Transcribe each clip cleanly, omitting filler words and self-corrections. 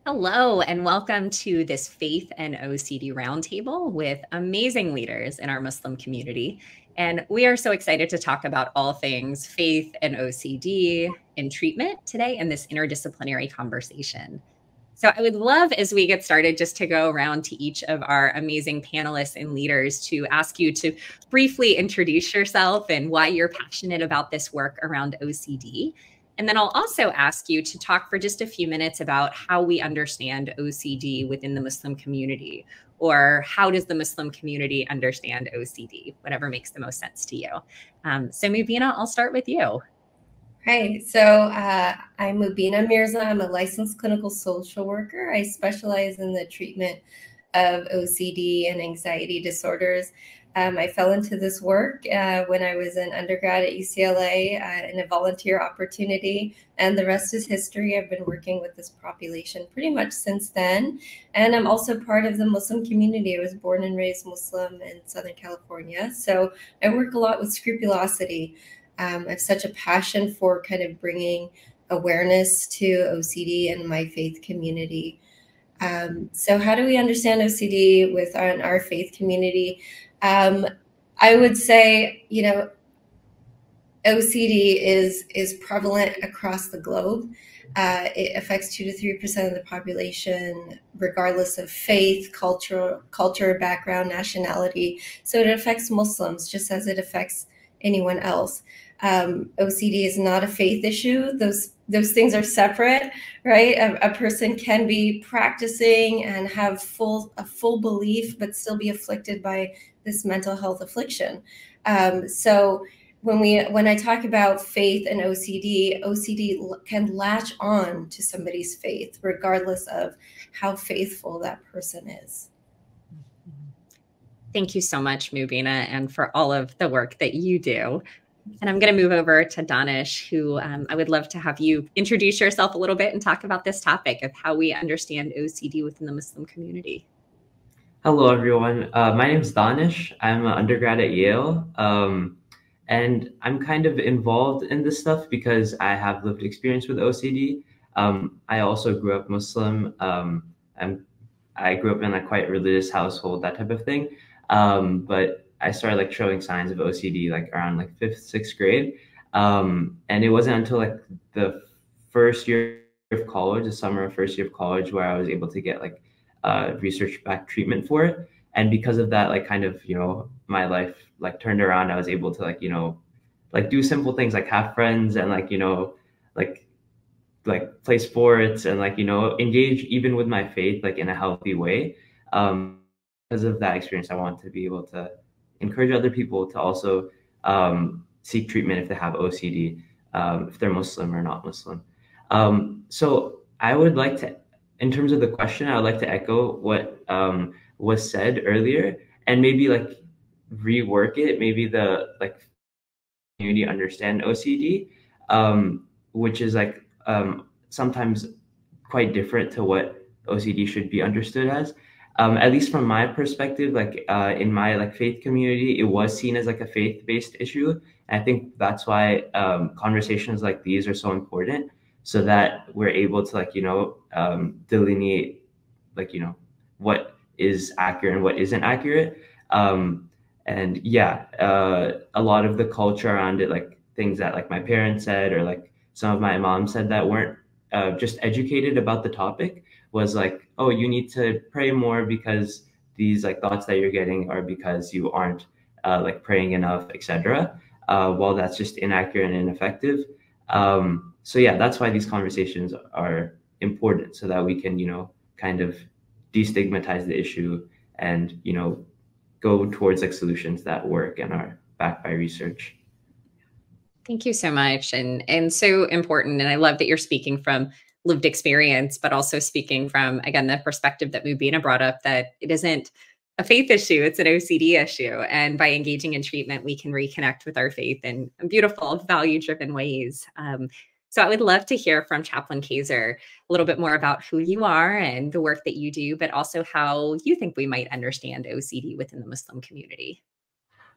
Hello, and welcome to this Faith and OCD Roundtable with amazing leaders in our Muslim community. And we are so excited to talk about all things faith and OCD in treatment today in this interdisciplinary conversation. So I would love, as we get started, just to go around to each of our amazing panelists and leaders to ask you to briefly introduce yourself and why you're passionate about this work around OCD. And then I'll also ask you to talk for just a few minutes about how we understand OCD within the Muslim community, or how does the Muslim community understand OCD, whatever makes the most sense to you. So Mubina, I'll start with you. Hi, so I'm Mubina Mirza. I'm a licensed clinical social worker. I specialize in the treatment of OCD and anxiety disorders. I fell into this work when I was an undergrad at UCLA in a volunteer opportunity, and the rest is history. I've been working with this population pretty much since then. And I'm also part of the Muslim community. I was born and raised Muslim in Southern California. So I work a lot with scrupulosity. I have such a passion for kind of bringing awareness to OCD and my faith community. So how do we understand OCD within our faith community? I would say, OCD is prevalent across the globe. It affects 2 to 3% of the population, regardless of faith, culture, background, nationality. So it affects Muslims just as it affects anyone else. OCD is not a faith issue. Those things are separate, right? A person can be practicing and have a full belief, but still be afflicted by this mental health affliction. So when I talk about faith and OCD can latch on to somebody's faith, regardless of how faithful that person is. Thank you so much, Mubina, and for all of the work that you do. And I'm going to move over to Danish, who I would love to have you introduce yourself a little bit and talk about this topic of how we understand OCD within the Muslim community. Hello, everyone. My name is Danish. I'm an undergrad at Yale. And I'm kind of involved in this stuff because I have lived experience with OCD. I also grew up Muslim. I grew up in a quite religious household, that type of thing. But I started showing signs of OCD around 5th, 6th grade. And it wasn't until the first year of college, the summer of first year of college, where I was able to get research-backed treatment for it. And because of that, my life turned around. I was able to do simple things like have friends and play sports and engage even with my faith in a healthy way. Because of that experience, I want to be able to encourage other people to also seek treatment if they have OCD, if they're Muslim or not Muslim. So I would like to, in terms of the question, I would like to echo what was said earlier and maybe rework it. Maybe the community understand OCD, which is sometimes quite different to what OCD should be understood as. At least from my perspective, in my faith community, it was seen as a faith-based issue. And I think that's why conversations like these are so important, so that we're able to delineate what is accurate and what isn't accurate. And yeah, a lot of the culture around it, things that my parents said or some of my mom said that weren't just educated about the topic, was oh, you need to pray more because these thoughts that you're getting are because you aren't praying enough, etc. While that's just inaccurate and ineffective. So yeah, that's why these conversations are important, so that we can kind of destigmatize the issue and go towards solutions that work and are backed by research. Thank you so much. And so important. And I love that you're speaking from lived experience, but also speaking from, again, the perspective that Mubina brought up, that it isn't a faith issue, it's an OCD issue. And by engaging in treatment, we can reconnect with our faith in beautiful, value-driven ways. So I would love to hear from Chaplain Kaiser a little bit more about who you are and the work that you do, but also how you think we might understand OCD within the Muslim community.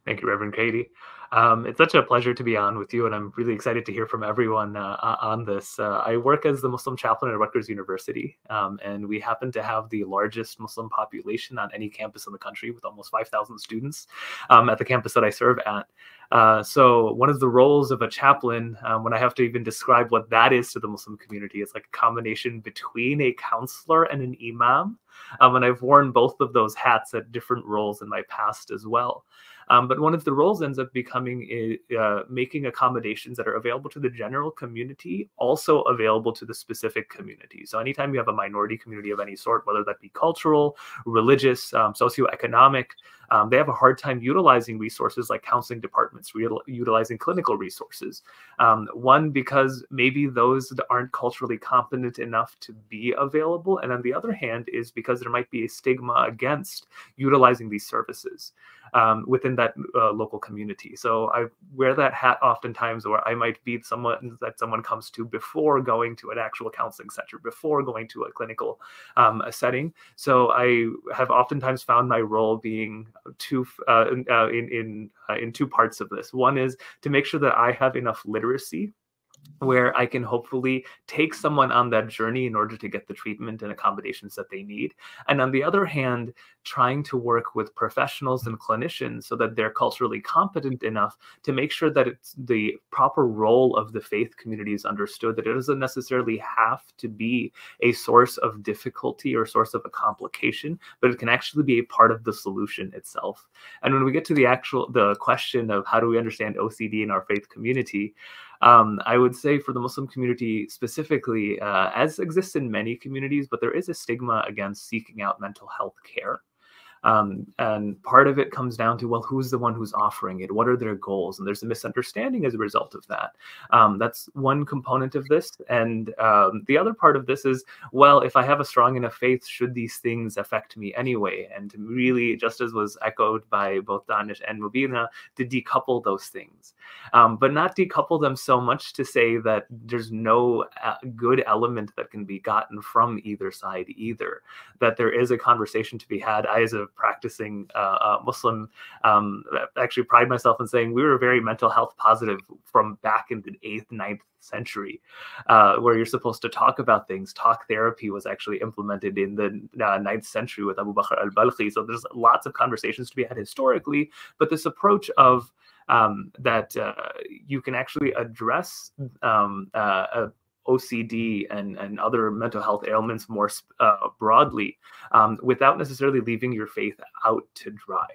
Thank you, Reverend Katie. It's such a pleasure to be on with you, and I'm really excited to hear from everyone on this. I work as the Muslim chaplain at Rutgers University, and we happen to have the largest Muslim population on any campus in the country, with almost 5,000 students at the campus that I serve at. So one of the roles of a chaplain, when I have to even describe what that is to the Muslim community, it's like a combination between a counselor and an imam. And I've worn both of those hats at different roles in my past as well. But one of the roles ends up becoming making accommodations that are available to the general community, also available to the specific community. So anytime you have a minority community of any sort, whether that be cultural, religious, socioeconomic, they have a hard time utilizing resources like counseling departments, utilizing clinical resources. One, because maybe those aren't culturally competent enough to be available. And on the other hand is because there might be a stigma against utilizing these services within that local community. So I wear that hat oftentimes, where I might be someone that someone comes to before going to an actual counseling center, before going to a clinical setting. So I have oftentimes found my role being in two parts of this. One is to make sure that I have enough literacy where I can hopefully take someone on that journey in order to get the treatment and accommodations that they need. And on the other hand, trying to work with professionals and clinicians so that they're culturally competent enough to make sure that it's the proper role of the faith community is understood, that it doesn't necessarily have to be a source of difficulty or source of a complication, but it can actually be a part of the solution itself. And when we get to the question of how do we understand OCD in our faith community, I would say for the Muslim community specifically, as exists in many communities, but there is a stigma against seeking out mental health care. And part of it comes down to, well, who's the one who's offering it? What are their goals? And there's a misunderstanding as a result of that. That's one component of this. And the other part of this is, well, if I have a strong enough faith, should these things affect me anyway? And to really, just as was echoed by both Danish and Mubina, to decouple those things. But not decouple them so much to say that there's no good element that can be gotten from either side either, that there is a conversation to be had. I, as a practicing Muslim, actually pride myself in saying we were very mental health positive from back in the 8th, 9th century, where you're supposed to talk about things. Talk therapy was actually implemented in the 9th century with Abu Bakr al-Balkhi. So there's lots of conversations to be had historically, but this approach of that you can actually address OCD and other mental health ailments more broadly without necessarily leaving your faith out to dry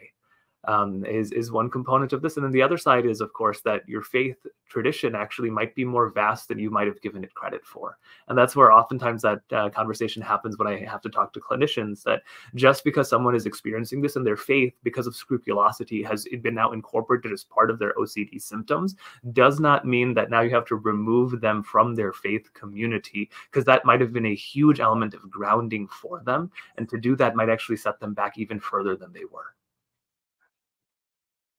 is one component of this. And then the other side is, of course, that your faith tradition actually might be more vast than you might have given it credit for. And that's where oftentimes that conversation happens when I have to talk to clinicians, that just because someone is experiencing this in their faith because of scrupulosity has been now incorporated as part of their OCD symptoms, does not mean that now you have to remove them from their faith community, because that might have been a huge element of grounding for them. And to do that might actually set them back even further than they were.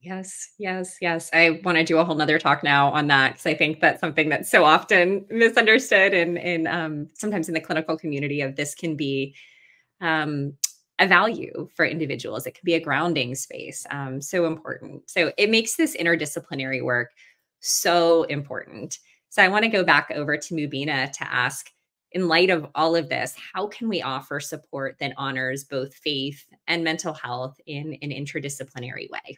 Yes, yes, yes. I want to do a whole nother talk now on that, because I think that's something that's so often misunderstood and sometimes in the clinical community of this can be a value for individuals. It can be a grounding space, so important. So it makes this interdisciplinary work so important. So I want to go back over to Mubina to ask, in light of all of this, how can we offer support that honors both faith and mental health in an interdisciplinary way?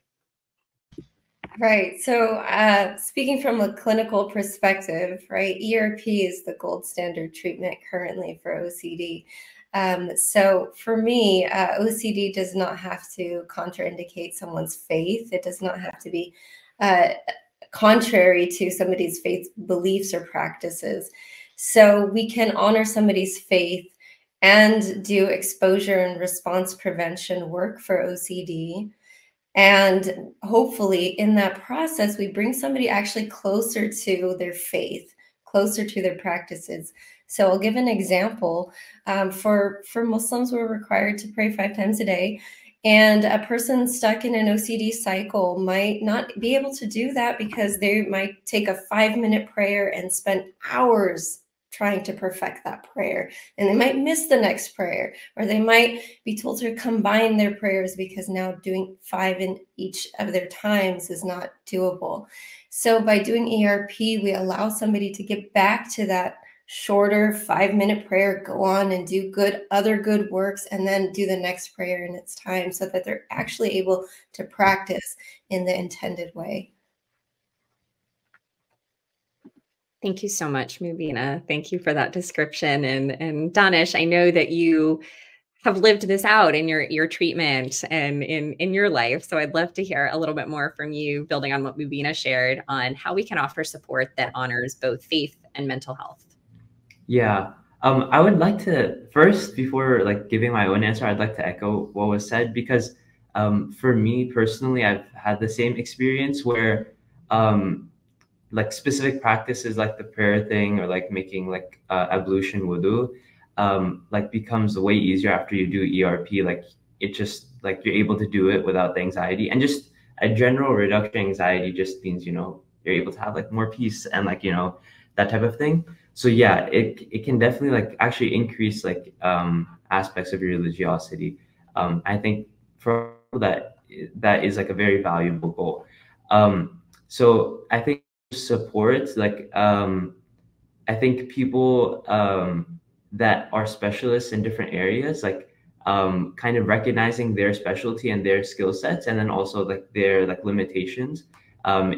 Right. So speaking from a clinical perspective, right, ERP is the gold standard treatment currently for OCD. So for me, OCD does not have to contraindicate someone's faith. It does not have to be contrary to somebody's faith beliefs or practices. So we can honor somebody's faith and do exposure and response prevention work for OCD. And hopefully in that process, we bring somebody actually closer to their faith, closer to their practices. So I'll give an example. For Muslims, we're required to pray 5 times a day. And a person stuck in an OCD cycle might not be able to do that because they might take a 5-minute prayer and spend hours trying to perfect that prayer, and they might miss the next prayer, or they might be told to combine their prayers because now doing 5 in each of their times is not doable. So by doing ERP, we allow somebody to get back to that shorter 5-minute prayer, go on and do other good works, and then do the next prayer in its time, so that they're actually able to practice in the intended way. Thank you so much, Mubina. Thank you for that description. And Danish, I know that you have lived this out in your treatment and in your life. So I'd love to hear a little bit more from you, building on what Mubina shared, on how we can offer support that honors both faith and mental health. Yeah. I would like to first, before like giving my own answer, I'd like to echo what was said, because for me personally, I've had the same experience where like specific practices like the prayer thing, or like making like ablution wudu, like becomes way easier after you do ERP. Like it just, like you're able to do it without the anxiety, and just a general reduction in anxiety just means, you're able to have like more peace and like, that type of thing. So yeah, it can definitely like actually increase like aspects of your religiosity. I think for that is like a very valuable goal. So I think support, like I think people that are specialists in different areas, like kind of recognizing their specialty and their skill sets, and then also like their like limitations,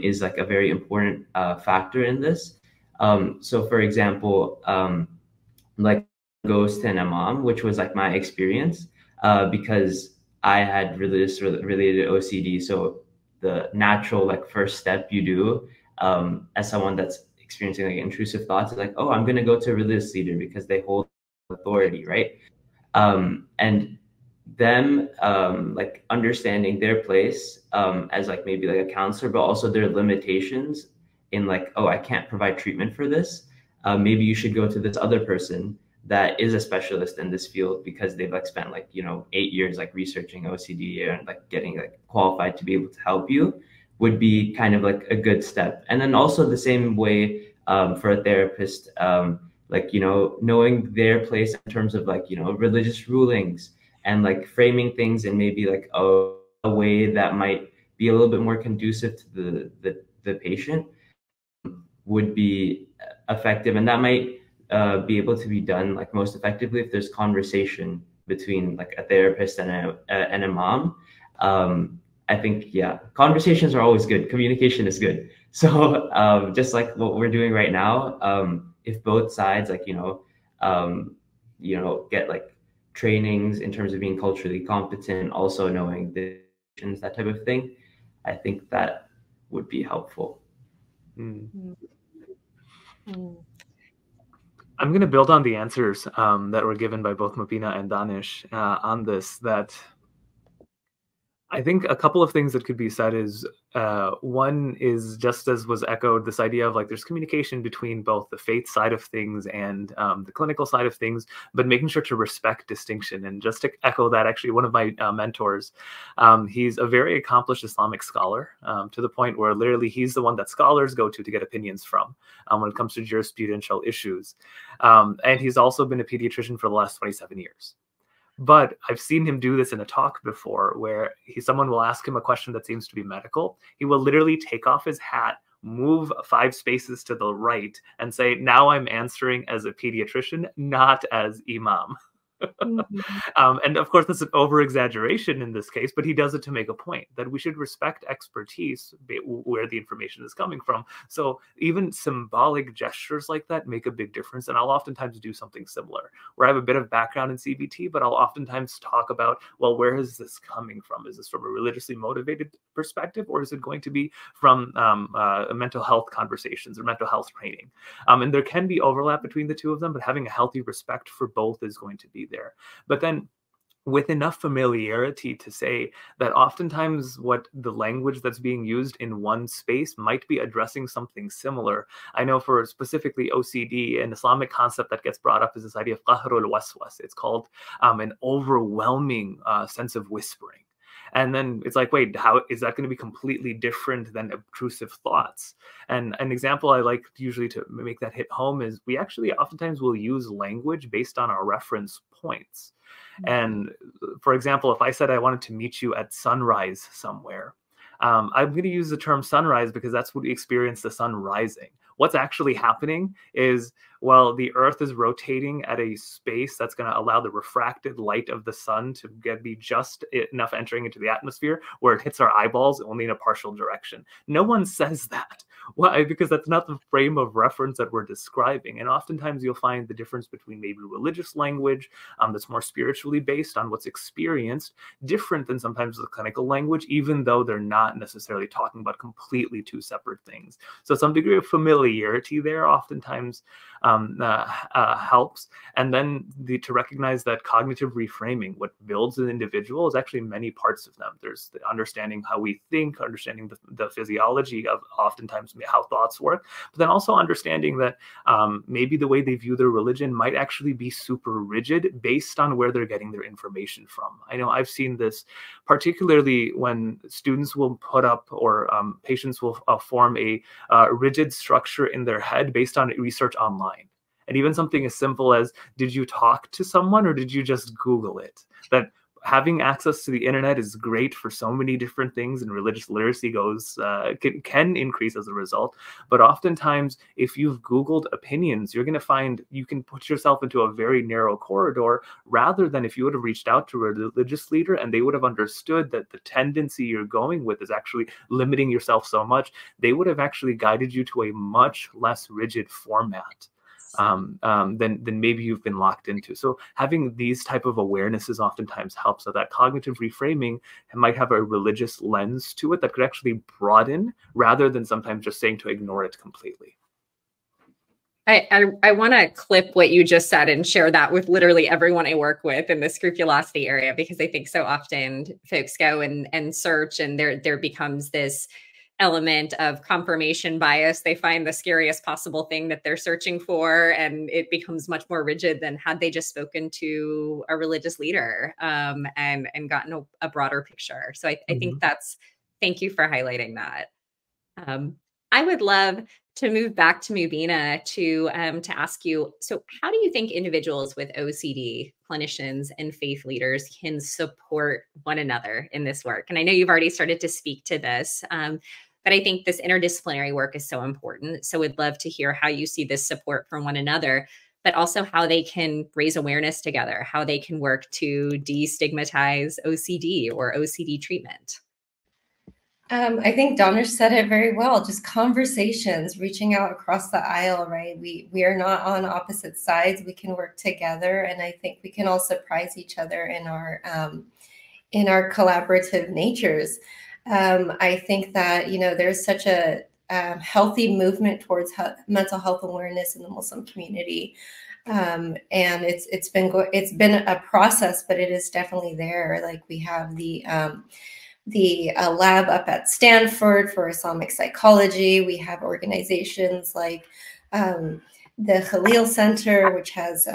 is like a very important factor in this. So for example, like goes to an imam, which was like my experience, because I had religious related OCD. So the natural like first step you do as someone that's experiencing like intrusive thoughts is like, oh, I'm going to go to a religious leader because they hold authority, right? And them like understanding their place as like maybe like a counselor, but also their limitations in like, oh, I can't provide treatment for this. Maybe you should go to this other person that is a specialist in this field, because they've like spent like 8 years like researching OCD and like getting like qualified to be able to help you, would be kind of like a good step. And then also the same way for a therapist, like knowing their place in terms of like religious rulings, and like framing things in maybe like a way that might be a little bit more conducive to the patient, would be effective. And that might be able to be done like most effectively if there's conversation between like a therapist and an imam. I think, yeah, conversations are always good. Communication is good. So just like what we're doing right now, if both sides like get like trainings in terms of being culturally competent, also knowing the that type of thing, I think that would be helpful. I'm going to build on the answers that were given by both Mubina and Danish on this. That I think a couple of things that could be said is, one is, just as was echoed, this idea of like there's communication between both the faith side of things and the clinical side of things, but making sure to respect distinction. And just to echo that, actually, one of my mentors, he's a very accomplished Islamic scholar, to the point where literally he's the one that scholars go to get opinions from when it comes to jurisprudential issues. And he's also been a pediatrician for the last 27 years. But I've seen him do this in a talk before, where someone will ask him a question that seems to be medical. He will literally take off his hat, move 5 spaces to the right, and say, now I'm answering as a pediatrician, not as imam. And of course, that's an over-exaggeration in this case, but he does it to make a point that we should respect expertise where the information is coming from. So even symbolic gestures like that make a big difference. And I'll oftentimes do something similar, where I have a bit of background in CBT, but I'll oftentimes talk about, well, where is this coming from? Is this from a religiously motivated perspective, or is it going to be from mental health conversations or mental health training? And there can be overlap between the two of them, but having a healthy respect for both is going to be there. But then with enough familiarity to say that oftentimes what the language that's being used in one space might be addressing something similar. I know for specifically OCD, an Islamic concept that gets brought up is this idea of qahrul waswas. It's called an overwhelming sense of whispering. And then it's like, wait, how is that going to be completely different than obtrusive thoughts? And an example I like usually to make that hit home is we actually oftentimes will use language based on our reference points. And for example, if I said I wanted to meet you at sunrise somewhere, I'm going to use the term sunrise because that's what we experience the sun rising. What's actually happening is, well, the Earth is rotating at a space that's going to allow the refracted light of the sun to be just enough entering into the atmosphere where it hits our eyeballs only in a partial direction. No one says that. Why? Because that's not the frame of reference that we're describing. And oftentimes you'll find the difference between maybe religious language that's more spiritually based on what's experienced, different than sometimes the clinical language, even though they're not necessarily talking about completely two separate things. So some degree of familiarity there oftentimes helps. And then to recognize that cognitive reframing, what builds an individual, is actually many parts of them. There's the understanding how we think, understanding the physiology of oftentimes how thoughts work, but then also understanding that maybe the way they view their religion might actually be super rigid based on where they're getting their information from. I know I've seen this particularly when students will put up, or patients will form a rigid structure in their head based on research online. And even something as simple as, did you talk to someone or did you just Google it? That having access to the internet is great for so many different things, and religious literacy can increase as a result. But oftentimes, if you've Googled opinions, you're going to find you can put yourself into a very narrow corridor, rather than if you would have reached out to a religious leader and they would have understood that the tendency you're going with is actually limiting yourself so much, they would have actually guided you to a much less rigid format than maybe you've been locked into. So having these type of awarenesses oftentimes helps. So that cognitive reframing might have a religious lens to it that could actually broaden, rather than sometimes just saying to ignore it completely. I want to clip what you just said and share that with literally everyone I work with in the scrupulosity area, because I think so often folks go and search, and there becomes this element of confirmation bias. They find the scariest possible thing that they're searching for, and it becomes much more rigid than had they just spoken to a religious leader and gotten a broader picture. So I think thank you for highlighting that. I would love to move back to Mubina to ask you, so how do you think individuals with OCD, clinicians, and faith leaders can support one another in this work? And I know you've already started to speak to this, but I think this interdisciplinary work is so important. So we'd love to hear how you see this support from one another, but also how they can raise awareness together, how they can work to destigmatize OCD or OCD treatment. I think Danish said it very well. Just conversations, reaching out across the aisle, right? We are not on opposite sides. We can work together, and I think we can all surprise each other in our collaborative natures. I think that, there's such a healthy movement towards mental health awareness in the Muslim community. And it's been a process, but it is definitely there. Like, we have the lab up at Stanford for Islamic psychology. We have organizations like the Khalil Center, which has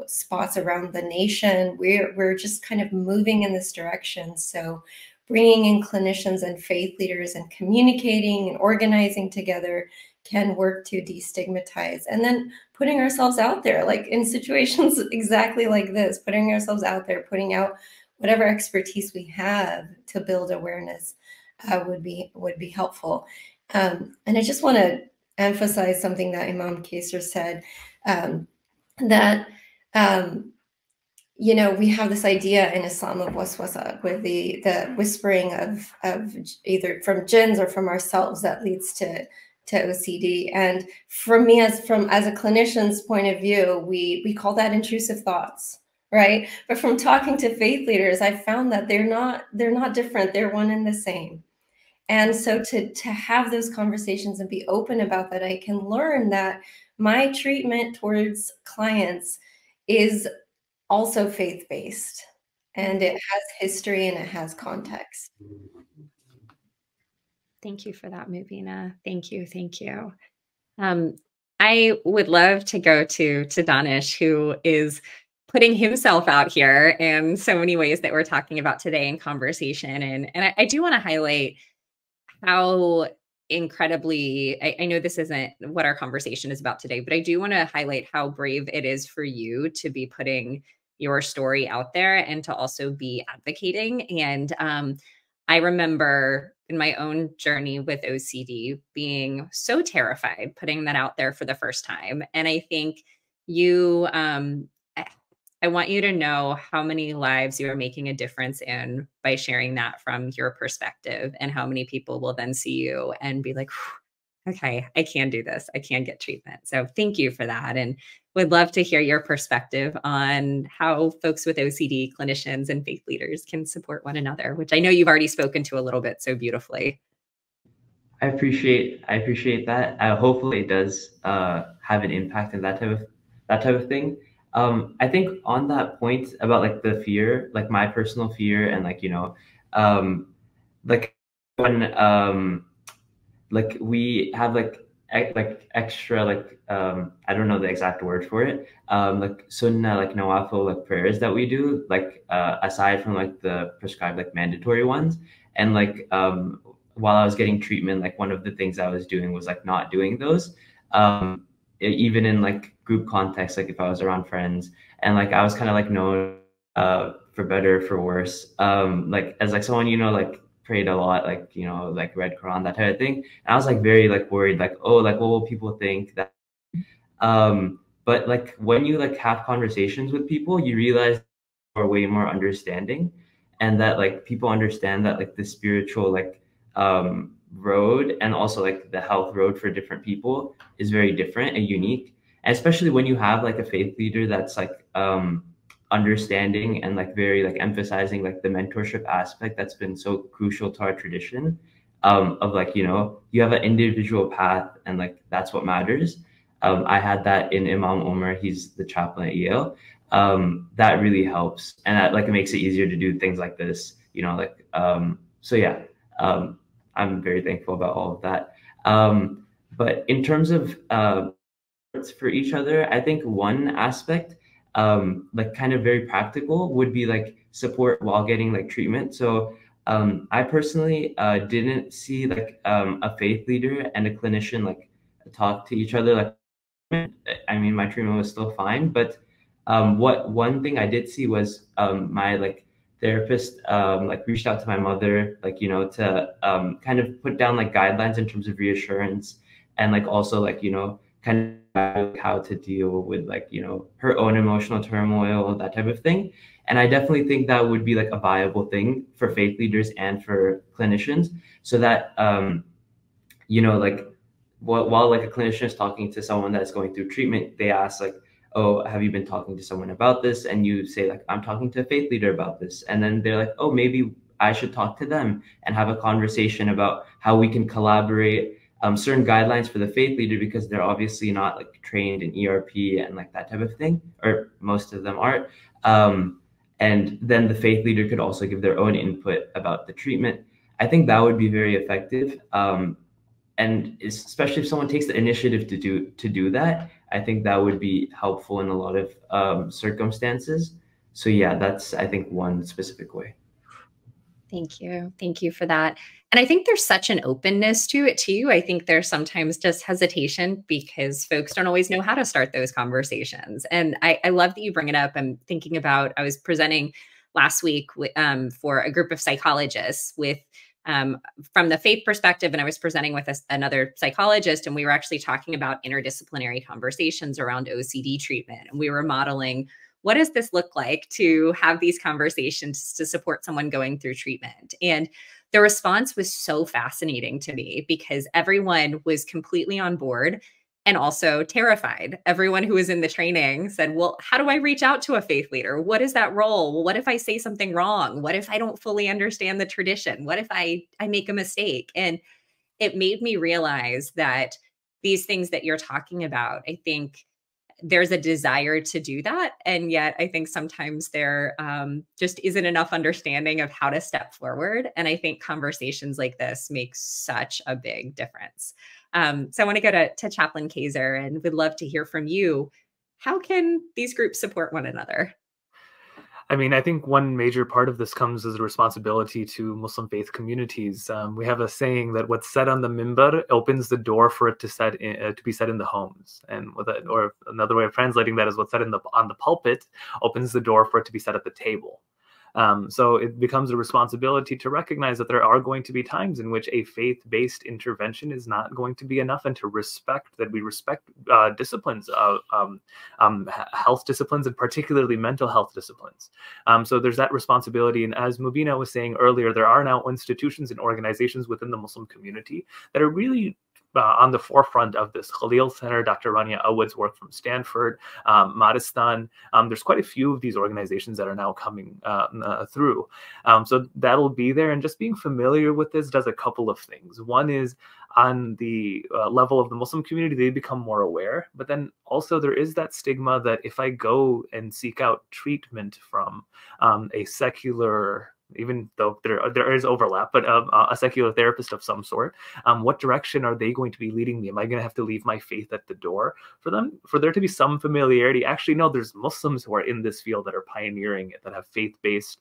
spots around the nation. We're just kind of moving in this direction. So bringing in clinicians and faith leaders and communicating and organizing together can work to destigmatize, and then putting ourselves out there, like in situations exactly like this, putting ourselves out there, putting out whatever expertise we have to build awareness would be helpful. And I just want to emphasize something that Imam Kaser said, that we have this idea in Islam of waswasa, with the whispering of either from jinns or from ourselves that leads to OCD. And for me, as a clinician's point of view, we call that intrusive thoughts, right? But from talking to faith leaders, I found that they're not different. They're one and the same. And so to have those conversations and be open about that, I can learn that my treatment towards clients is also faith-based, and it has history and it has context. Thank you for that, Mubina. Thank you. Thank you. I would love to go to Danish, who is putting himself out here in so many ways that we're talking about today in conversation. And I do want to highlight how incredibly, I know this isn't what our conversation is about today, but I do want to highlight how brave it is for you to be putting your story out there and to also be advocating. And I remember in my own journey with OCD being so terrified putting that out there for the first time. And I think you, I want you to know how many lives you are making a difference in by sharing that from your perspective, and how many people will then see you and be like, okay, I can do this. I can get treatment. So thank you for that. And would love to hear your perspective on how folks with OCD, clinicians, and faith leaders can support one another, which I know you've already spoken to a little bit so beautifully. I appreciate that. Hopefully it does have an impact in that type of thing. I think on that point about like the fear, like my personal fear, and like, like when like we have like extra like I don't know the exact word for it, like sunnah, like nawafil, like prayers that we do, like aside from like the prescribed like mandatory ones. And like while I was getting treatment, like one of the things I was doing was like not doing those, even in like group context, like if I was around friends, and like I was kind of like known for better, for worse, like as like someone, like prayed a lot, like, like read Quran, that type of thing. And I was like very like worried, like, oh, like what will people think that, but like when you like have conversations with people, you realize are way more understanding, and that like people understand that like the spiritual like road, and also like the health road for different people is very different and unique. And especially when you have like a faith leader that's like understanding and like very like emphasizing like the mentorship aspect that's been so crucial to our tradition, of like, you have an individual path, and like that's what matters. I had that in Imam Omar. He's the chaplain at Yale. That really helps, and that like it makes it easier to do things like this, like so yeah, I'm very thankful about all of that. But in terms of for each other, I think one aspect, like kind of very practical, would be like support while getting like treatment. So I personally didn't see like a faith leader and a clinician like talk to each other. Like, I mean, my treatment was still fine, but what one thing I did see was my like therapist like reached out to my mother, like, to kind of put down like guidelines in terms of reassurance, and like also like, kind of how to deal with like, her own emotional turmoil, that type of thing. And I definitely think that would be like a viable thing for faith leaders and for clinicians, so that like while like a clinician is talking to someone that's going through treatment, they ask like, oh, have you been talking to someone about this? And you say like, I'm talking to a faith leader about this. And then they're like, oh, maybe I should talk to them and have a conversation about how we can collaborate certain guidelines for the faith leader, because they're obviously not like trained in ERP and like that type of thing, or most of them aren't. And then the faith leader could also give their own input about the treatment. I think that would be very effective. And especially if someone takes the initiative to do that, I think that would be helpful in a lot of circumstances. So yeah, that's, I think, one specific way. Thank you. Thank you for that. And I think there's such an openness to it too. I think there's sometimes just hesitation because folks don't always know how to start those conversations. And I love that you bring it up. I'm thinking about, I was presenting last week for a group of psychologists with from the faith perspective, and I was presenting with another psychologist, and we were actually talking about interdisciplinary conversations around OCD treatment. And we were modeling, what does this look like to have these conversations to support someone going through treatment? And the response was so fascinating to me because everyone was completely on board and also terrified. Everyone who was in the training said, well, how do I reach out to a faith leader? What is that role? Well, what if I say something wrong? What if I don't fully understand the tradition? What if I make a mistake? And it made me realize that these things that you're talking about, I think there's a desire to do that. And yet I think sometimes there just isn't enough understanding of how to step forward. And I think conversations like this make such a big difference. So I want to go to Chaplain Kaiser and would love to hear from you. How can these groups support one another? I mean, I think one major part of this comes as a responsibility to Muslim faith communities. We have a saying that what's said on the mimbar opens the door for it to be said in the homes, and or another way of translating that is what's said on the pulpit opens the door for it to be said at the table. So it becomes a responsibility to recognize that there are going to be times in which a faith-based intervention is not going to be enough, and to respect disciplines of health disciplines, and particularly mental health disciplines. So there's that responsibility. And as Mubina was saying earlier, there are now institutions and organizations within the Muslim community that are really on the forefront of this. Khalil Center, Dr. Rania Awad's work from Stanford, Madistan. There's quite a few of these organizations that are now coming through. So that'll be there. And just being familiar with this does a couple of things. One is on the level of the Muslim community, they become more aware. But then also there is that stigma that if I go and seek out treatment from a secular, even though there is overlap, but a secular therapist of some sort, what direction are they going to be leading me? Am I going to have to leave my faith at the door for there to be some familiarity? Actually, no, there's Muslims who are in this field that are pioneering it, that have faith-based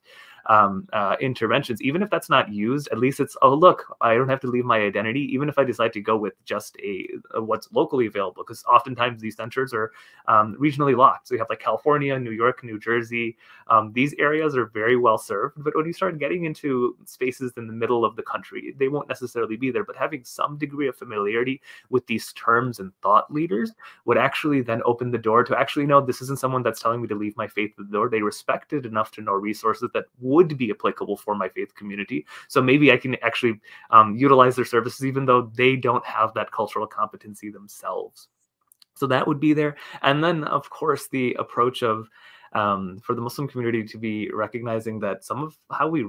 interventions. Even if that's not used, at least it's, oh, look, I don't have to leave my identity, even if I decide to go with just what's locally available, because oftentimes these centers are regionally locked. So you have like California, New York, New Jersey. These areas are very well served, but when you start getting into spaces in the middle of the country, they won't necessarily be there. But having some degree of familiarity with these terms and thought leaders would actually then open the door to actually know this isn't someone that's telling me to leave my faith at the door. They respect it enough to know resources that would be applicable for my faith community. So maybe I can actually utilize their services, even though they don't have that cultural competency themselves. So that would be there. And then, of course, the approach of for the Muslim community to be recognizing that some of how we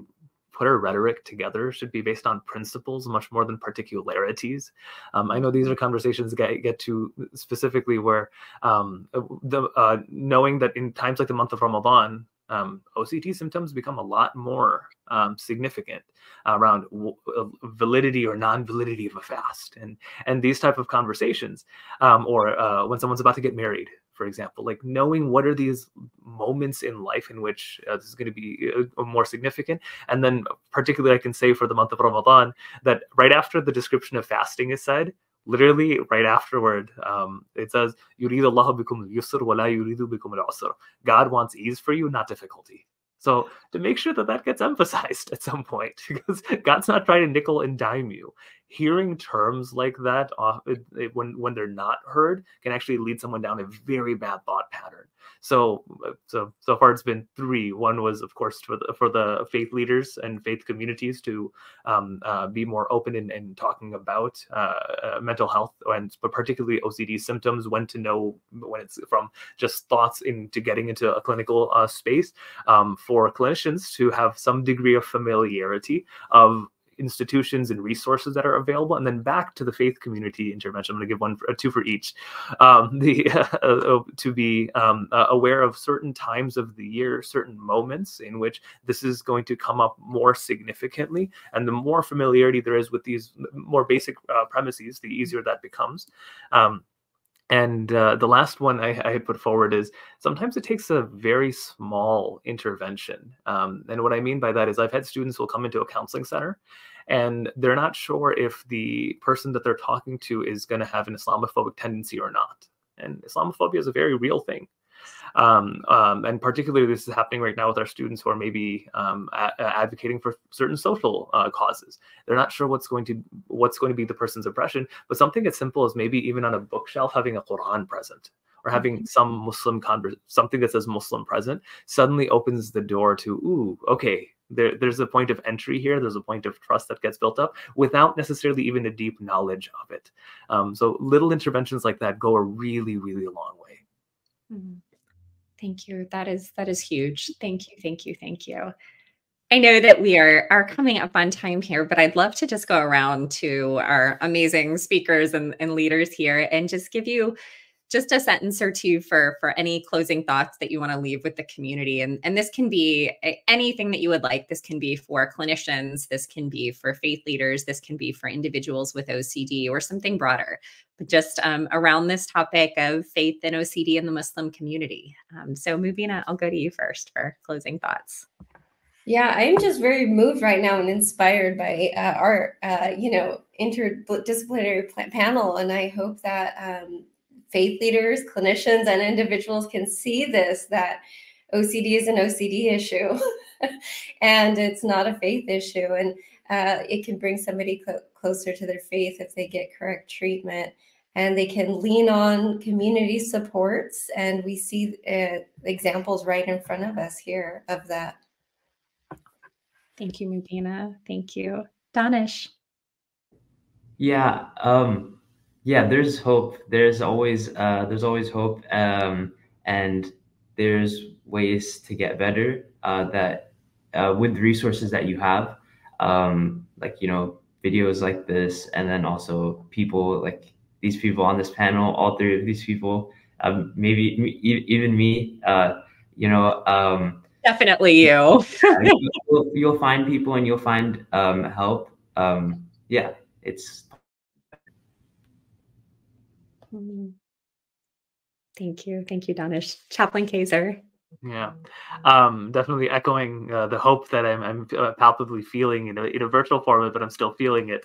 put our rhetoric together should be based on principles much more than particularities. I know these are conversations that get to specifically where knowing that in times like the month of Ramadan, OCD symptoms become a lot more significant around validity or non-validity of a fast, and these type of conversations, or when someone's about to get married, for example, like knowing what are these moments in life in which this is going to be more significant. And then particularly I can say for the month of Ramadan that right after the description of fasting is said, literally right afterward, it says, "Yurid Allahu bikum al-yusr wa la yuridu bikum al-usr." God wants ease for you, not difficulty. So to make sure that that gets emphasized at some point, because God's not trying to nickel and dime you. Hearing terms like that when they're not heard can actually lead someone down a very bad thought pattern. So far it's been 3. One was, of course, for the faith leaders and faith communities to be more open in talking about mental health, but particularly OCD symptoms, when to know when it's from just thoughts into getting into a clinical space, for clinicians to have some degree of familiarity of institutions and resources that are available, and then back to the faith community intervention. I'm going to give 2 for each. To be aware of certain times of the year, certain moments in which this is going to come up more significantly, and the more familiarity there is with these more basic premises, the easier that becomes. And the last one I had put forward is sometimes it takes a very small intervention. And what I mean by that is I've had students who will come into a counseling center and they're not sure if the person that they're talking to is going to have an Islamophobic tendency or not. And Islamophobia is a very real thing. And particularly this is happening right now with our students who are maybe advocating for certain social causes. They're not sure what's going to be the person's impression, but something as simple as maybe even on a bookshelf having a Quran present, or having some Muslim something that says Muslim present, suddenly opens the door to, ooh, okay, there's a point of entry here. There's a point of trust that gets built up without necessarily even a deep knowledge of it. So little interventions like that go a really, really long way. Mm-hmm. Thank you. That is huge. Thank you. I know that we are coming up on time here, but I'd love to just go around to our amazing speakers and leaders here and just give you just a sentence or two for any closing thoughts that you want to leave with the community. And this can be anything that you would like. This can be for clinicians. This can be for faith leaders. This can be for individuals with OCD or something broader, but just around this topic of faith and OCD in the Muslim community. So Mubina, I'll go to you first for closing thoughts. Yeah, I'm just very moved right now and inspired by our, interdisciplinary panel. And I hope that faith leaders, clinicians, and individuals can see this, that OCD is an OCD issue and it's not a faith issue. And it can bring somebody closer to their faith if they get correct treatment. And they can lean on community supports. And we see examples right in front of us here of that. Thank you, Mubina. Thank you. Danish. Yeah. There's hope. There's always hope. And there's ways to get better, that with resources that you have, like, videos like this, and then also people like these people on this panel, all three of these people, maybe even me, Definitely you. You'll find people and you'll find help. It's. Thank you. Thank you, Danish. Chaplain Kaiser. Yeah, definitely echoing the hope that I'm palpably feeling in a virtual format, but I'm still feeling it.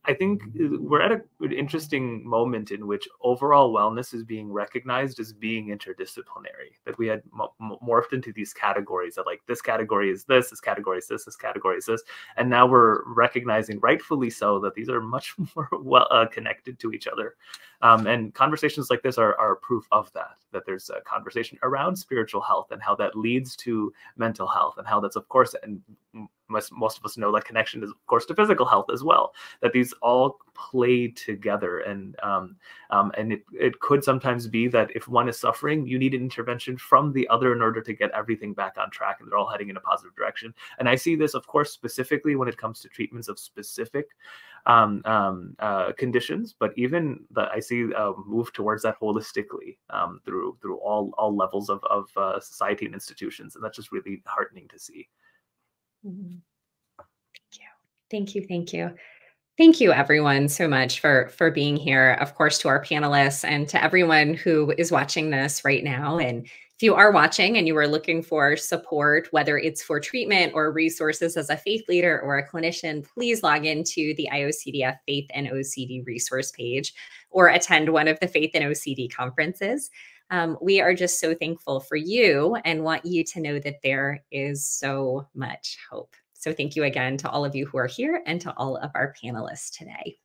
I think we're at an interesting moment in which overall wellness is being recognized as being interdisciplinary, that we had morphed into these categories of like, this category is this category is this category is this. And now we're recognizing, rightfully so, that these are much more connected to each other. And conversations like this are proof of that there's a conversation around spiritual health and how that leads to mental health, and how that's, of course, and most of us know that connection is, of course, to physical health as well, that these all play together. And it could sometimes be that if one is suffering, you need an intervention from the other in order to get everything back on track, and they're all heading in a positive direction. And I see this, of course, specifically when it comes to treatments of specific conditions, but even that I see move towards that holistically through all levels of society and institutions. And that's just really heartening to see. Mm-hmm. Thank you. Thank you. Thank you, everyone, so much for being here. Of course, to our panelists and to everyone who is watching this right now. And if you are watching and you are looking for support, whether it's for treatment or resources as a faith leader or a clinician, please log into the IOCDF Faith and OCD resource page or attend one of the Faith and OCD conferences. We are just so thankful for you and want you to know that there is so much hope. So thank you again to all of you who are here and to all of our panelists today.